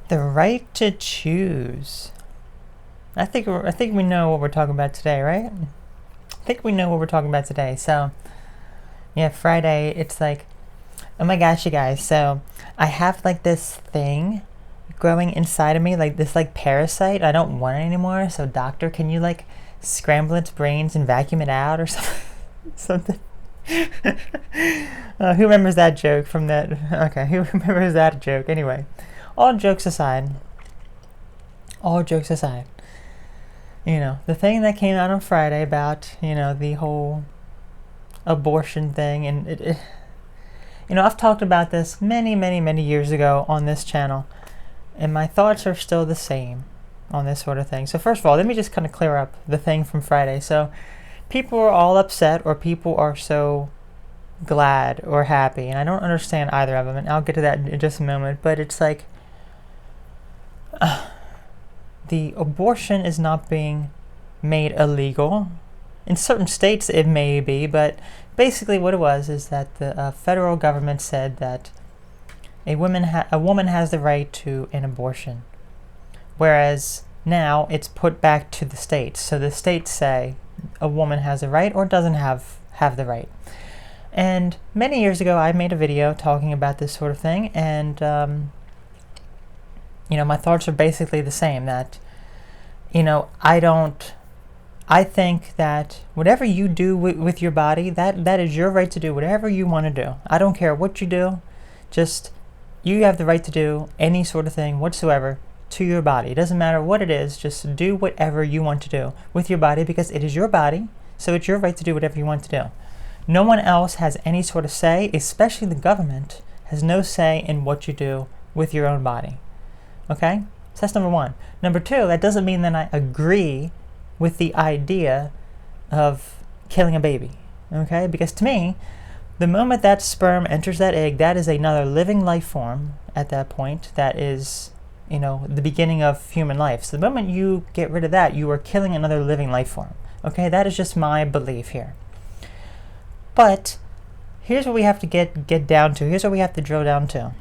The right to choose. I think we know what we're talking about today, right? I think we know what we're talking about today. So, yeah, Friday, it's like, oh my gosh, you guys. So, I have like this thing growing inside of me, like this like parasite. I don't want it anymore. So, doctor, can you like scramble its brains and vacuum it out or something? Something. Who remembers that joke from that? Okay, who remembers that joke? Anyway, all jokes aside, the thing that came out on Friday about, the whole abortion thing, and I've talked about this many, many, many years ago on this channel, and my thoughts are still the same on this sort of thing. So first of all, let me just kind of clear up the thing from Friday. So people are all upset, or people are so glad or happy, and I don't understand either of them, and I'll get to that in just a moment. But it's like the abortion is not being made illegal. In certain states it may be, but basically what it was is that the federal government said that a woman has the right to an abortion, whereas now it's put back to the states. So the states say a woman has the right or doesn't have the right. And many years ago I made a video talking about this sort of thing, and my thoughts are basically the same, that I think that whatever you do with your body, that is your right to do whatever you want to do. I don't care what you do, just you have the right to do any sort of thing whatsoever to your body. It doesn't matter what it is, just do whatever you want to do with your body, because it is your body, so it's your right to do whatever you want to do. No one else has any sort of say, especially the government has no say in what you do with your own body. Okay? So that's number one. Number two, that doesn't mean that I agree with the idea of killing a baby. Okay? Because to me, the moment that sperm enters that egg, that is another living life form at that point. That is, the beginning of human life. So the moment you get rid of that, you are killing another living life form. Okay? That is just my belief here. But here's what we have to get down to. Here's what we have to drill down to.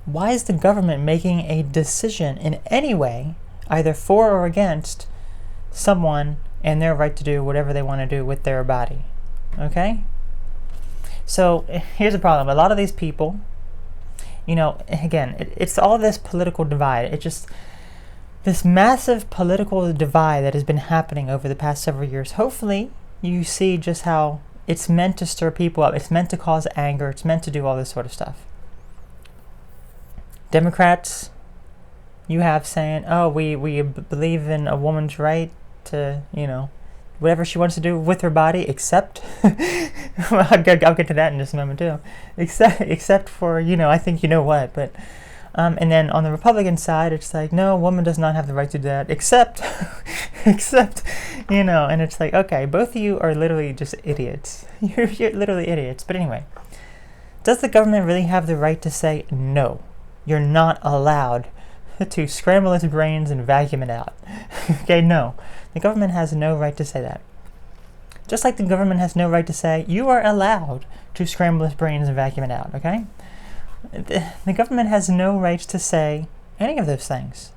Why is the government making a decision in any way, either for or against someone and their right to do whatever they want to do with their body? Okay? So here's the problem. A lot of these people, again, it's all this political divide. It's just this massive political divide that has been happening over the past several years. Hopefully you see just how it's meant to stir people up. It's meant to cause anger. It's meant to do all this sort of stuff. Democrats, you have saying, oh, we believe in a woman's right to, whatever she wants to do with her body, except, well, I'll get to that in just a moment too, except for, I think you know what, but, and then on the Republican side, it's like, no, a woman does not have the right to do that, except, and it's like, okay, both of you are literally just idiots. You're literally idiots. But anyway, does the government really have the right to say, no, you're not allowed to scramble its brains and vacuum it out? Okay, no. The government has no right to say that. Just like the government has no right to say, you are allowed to scramble its brains and vacuum it out, okay? The government has no right to say any of those things,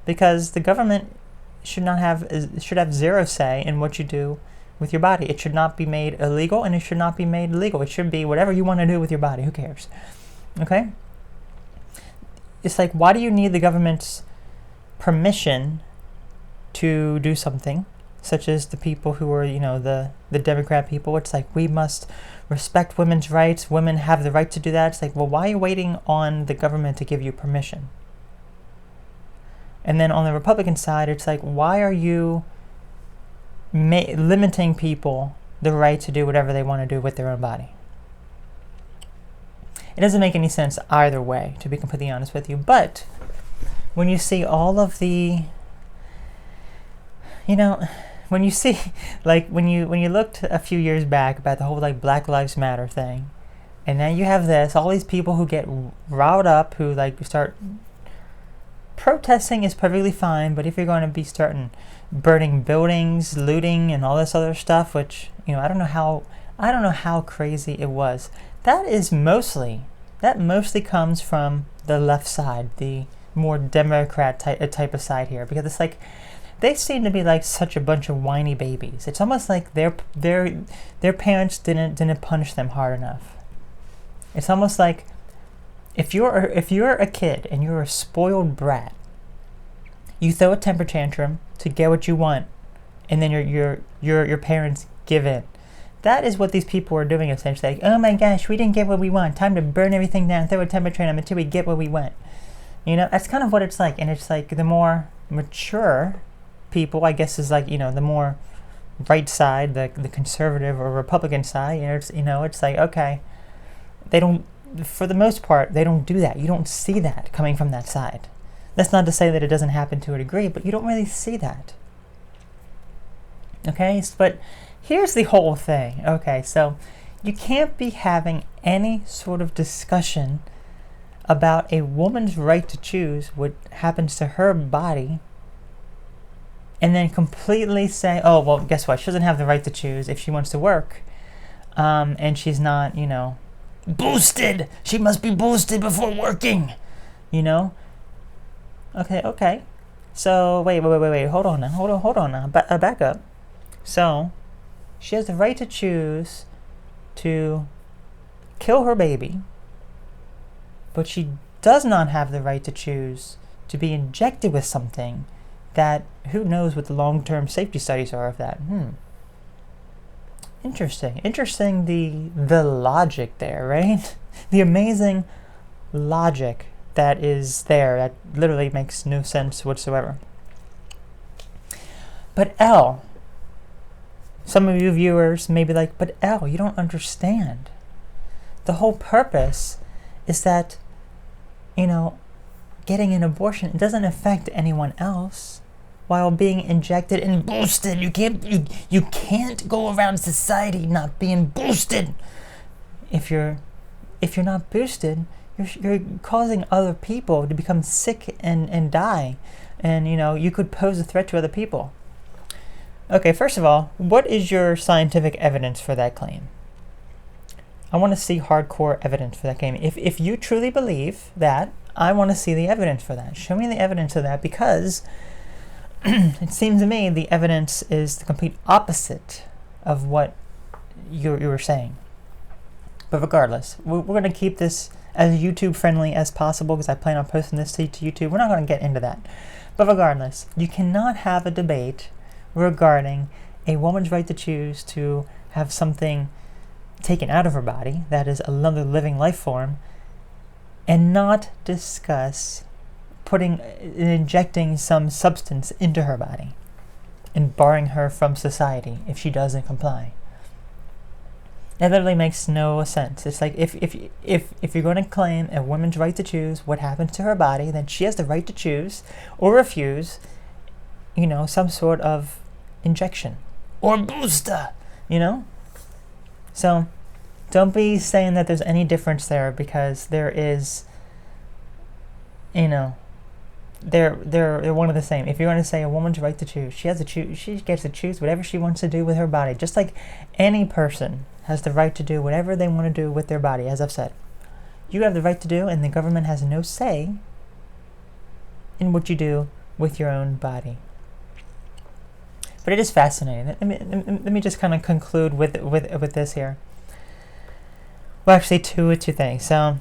because the government should have zero say in what you do with your body. It should not be made illegal, and it should not be made legal. It should be whatever you want to do with your body. Who cares? Okay? It's like, why do you need the government's permission to do something, such as the people who are, the Democrat people? It's like, we must respect women's rights. Women have the right to do that. It's like, well, why are you waiting on the government to give you permission? And then on the Republican side, it's like, why are you limiting people the right to do whatever they want to do with their own body? It doesn't make any sense either way, to be completely honest with you. But when you see all of the, when you see, like, when you looked a few years back about the whole, like, Black Lives Matter thing, and then you have this, all these people who get riled up, who, like, start protesting is perfectly fine, but if you're going to be starting burning buildings, looting, and all this other stuff, which, I don't know how crazy it was. That mostly comes from the left side, the more Democrat type of side here, because it's like they seem to be like such a bunch of whiny babies. It's almost like their parents didn't punish them hard enough. It's almost like if you're a kid and you're a spoiled brat, you throw a temper tantrum to get what you want, and then your parents give in. That is what these people are doing essentially. Like, oh my gosh, we didn't get what we want. Time to burn everything down, throw a temper tantrum until we get what we want. You know, that's kind of what it's like. And it's like the more mature people, I guess, is like, you know, the more right side, the conservative or Republican side, it's like, okay, they don't, for the most part, they don't do that. You don't see that coming from that side. That's not to say that it doesn't happen to a degree, but you don't really see that. Okay, but here's the whole thing. Okay, so you can't be having any sort of discussion about a woman's right to choose what happens to her body and then completely say, oh, well, guess what? She doesn't have the right to choose if she wants to work. And she's not, boosted. She must be boosted before working, Okay. So, wait. Hold on now. Back up. So, she has the right to choose to kill her baby, but she does not have the right to choose to be injected with something that, who knows what the long-term safety studies are of that. Interesting the logic there, right? The amazing logic that is there, that literally makes no sense whatsoever. But Elle, some of you viewers may be like, but Elle, you don't understand. The whole purpose is that, getting an abortion, it doesn't affect anyone else. While being injected and boosted, you can't go around society not being boosted. If you're not boosted, you're causing other people to become sick and die, and you could pose a threat to other people. Okay, first of all, what is your scientific evidence for that claim? I want to see hardcore evidence for that claim. If you truly believe that, I want to see the evidence for that. Show me the evidence of that, because it seems to me the evidence is the complete opposite of what you were saying. But regardless, we're going to keep this as YouTube friendly as possible, because I plan on posting this to YouTube. We're not going to get into that. But regardless, you cannot have a debate regarding a woman's right to choose to have something taken out of her body, that is another living life form, and not discuss injecting some substance into her body and barring her from society if she doesn't comply. That literally makes no sense. It's like if you're going to claim a woman's right to choose what happens to her body, then she has the right to choose or refuse, some sort of injection or booster, So don't be saying that there's any difference there, because there is, they're one of the same. If you're going to say a woman's right to choose, she gets to choose whatever she wants to do with her body, just like any person has the right to do whatever they want to do with their body. As I've said, you have the right to do, and the government has no say in what you do with your own body. But it is fascinating. Let me just kind of conclude with this here. Well, actually, two things. So,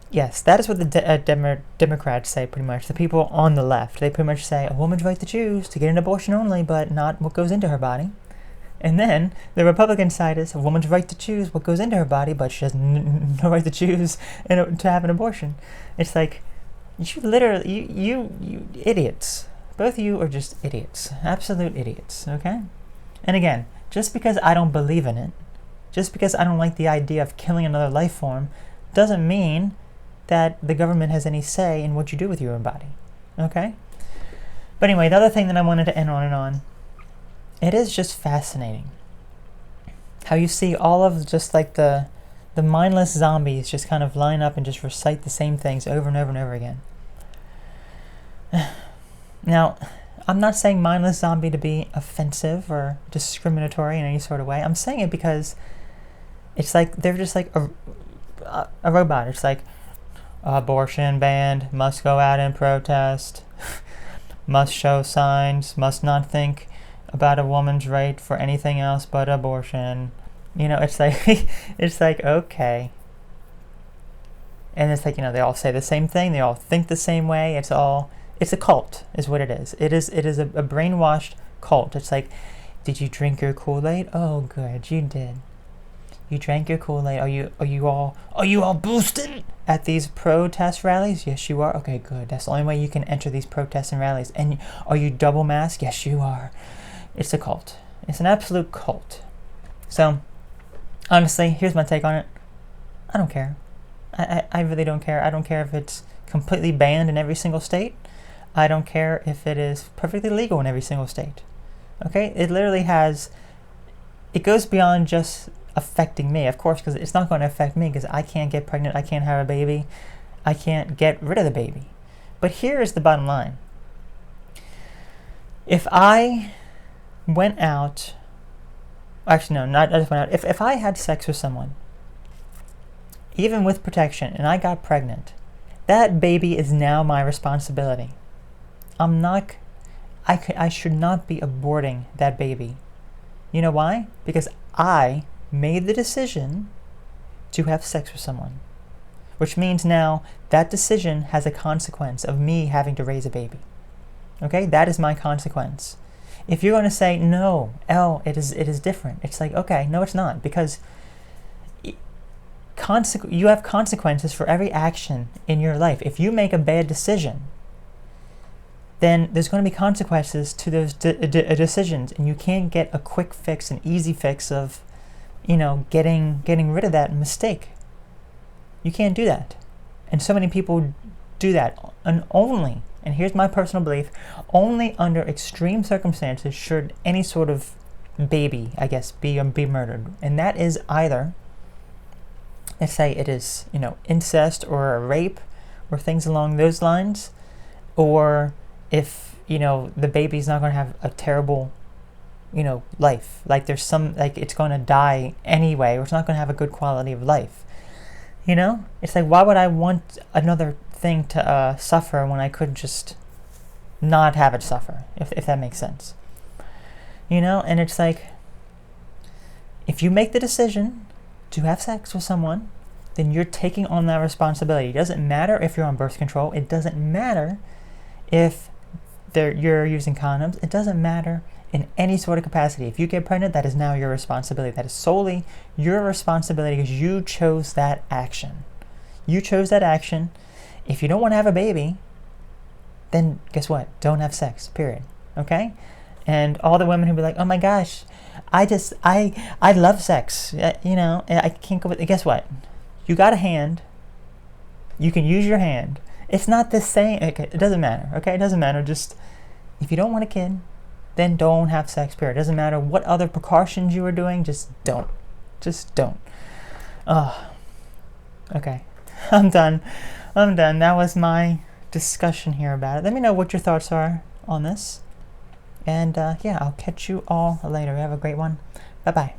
yes, that is what the Democrats say, pretty much. The people on the left, they pretty much say a woman's right to choose to get an abortion only, but not what goes into her body. And then the Republican side is a woman's right to choose what goes into her body, but she has no right to choose to have an abortion. It's like, you idiots. Both of you are just idiots. Absolute idiots, okay? And again, just because I don't believe in it, just because I don't like the idea of killing another life form, doesn't mean that the government has any say in what you do with your own body, okay? But anyway, the other thing that I wanted to end on, it is just fascinating how you see all of just like the mindless zombies just kind of line up and just recite the same things over and over and over again. Now, I'm not saying mindless zombie to be offensive or discriminatory in any sort of way. I'm saying it because it's like they're just like a robot. It's like, Abortion banned, must go out and protest, must show signs, must not think about a woman's right for anything else but abortion. You know, it's like, it's like, okay. And it's like, you know, they all say the same thing, they all think the same way, it's a cult, is what it is. It is a brainwashed cult. It's like, did you drink your Kool-Aid? Oh, good, you did. You drank your Kool-Aid. Are you all boosted at these protest rallies? Yes, you are. Okay, good. That's the only way you can enter these protests and rallies. And are you double masked? Yes, you are. It's a cult. It's an absolute cult. So, honestly, here's my take on it. I don't care. I really don't care. I don't care if it's completely banned in every single state. I don't care if it is perfectly legal in every single state. Okay? It literally it goes beyond just affecting me, of course, because it's not going to affect me because I can't get pregnant, I can't have a baby, I can't get rid of the baby. But here is the bottom line. If I went out, actually no, not I just went out, if I had sex with someone, even with protection, and I got pregnant, that baby is now my responsibility. I should not be aborting that baby. You know why? Because I made the decision to have sex with someone, which means now that decision has a consequence of me having to raise a baby. Okay, that is my consequence. If you're going to say no, it is different. It's like, okay, no, it's not, because you have consequences for every action in your life. If you make a bad decision, then there's going to be consequences to those decisions, and you can't get a quick fix, an easy fix of, you know, getting rid of that mistake. You can't do that. And so many people do that. And here's my personal belief, only under extreme circumstances should any sort of baby, I guess, be murdered. And that is either, let's say it is, you know, incest or a rape or things along those lines, or if, you know, the baby's not going to have a terrible, you know, life. Like there's like it's going to die anyway, or it's not going to have a good quality of life. You know? It's like, why would I want another thing to suffer when I could just not have it suffer, if that makes sense. You know? And it's like, if you make the decision to have sex with someone, then you're taking on that responsibility. It doesn't matter if you're on birth control. It doesn't matter if you're using condoms. It doesn't matter in any sort of capacity. If you get pregnant, that is now your responsibility. That is solely your responsibility because you chose that action. You chose that action. If you don't want to have a baby, then guess what? Don't have sex, period. Okay? And all the women who be like, oh my gosh, I love sex. You know, I can't go with, guess what? You got a hand. You can use your hand. It's not the same. Okay, it doesn't matter. Okay, it doesn't matter. Just, if you don't want a kid, then don't have sex, period. It doesn't matter what other precautions you are doing, just don't. Just don't. Okay. I'm done. That was my discussion here about it. Let me know what your thoughts are on this. And yeah, I'll catch you all later. Have a great one. Bye-bye.